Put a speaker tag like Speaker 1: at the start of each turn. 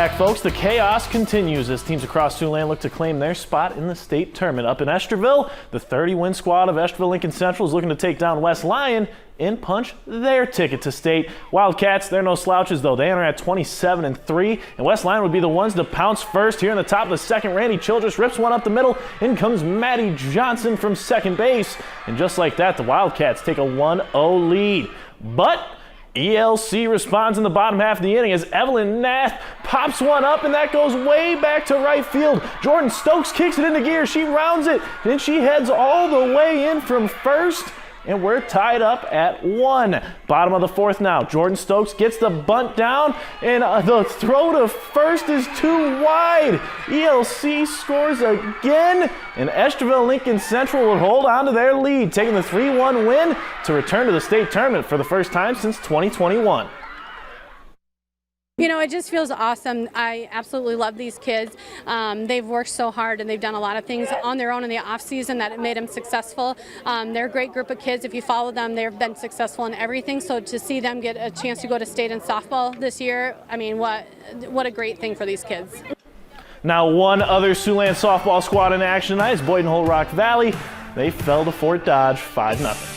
Speaker 1: back, folks. The chaos continues as teams across Siouxland look to claim their spot in the state tournament. Up in Esterville, the 30-win squad of Esterville Lincoln Central is looking to take down West Lyon and punch their ticket to state. Wildcats, they're no slouches, though. They enter at 27-3, and West Lyon would be the ones to pounce first. Here in the top of the second, Randy Childress rips one up the middle. In comes Maddie Johnson from second base. And just like that, the Wildcats take a 1-0 lead. But ELC responds in the bottom half of the inning as Evelyn Nath pops one up, and that goes way back to right field. Jordan Stokes kicks it into gear. She rounds it, and she heads all the way in from first, and we're tied up at 1. Bottom of the fourth now. Jordan Stokes gets the bunt down, and the throw to first is too wide. ELC scores again, and Esterville Lincoln Central will hold on to their lead, taking the 3-1 win to return to the state tournament for the first time since 2021.
Speaker 2: You know, it just feels awesome. I absolutely love these kids. They've worked so hard, and they've done a lot of things on their own in the off season that made them successful. They're a great group of kids. If you follow them, they've been successful in everything. So to see them get a chance to go to state in softball this year, I mean, what a great thing for these kids.
Speaker 1: Now one other Siouxland softball squad in action tonight is Boyden Hull Rock Valley. They fell to Fort Dodge 5-0.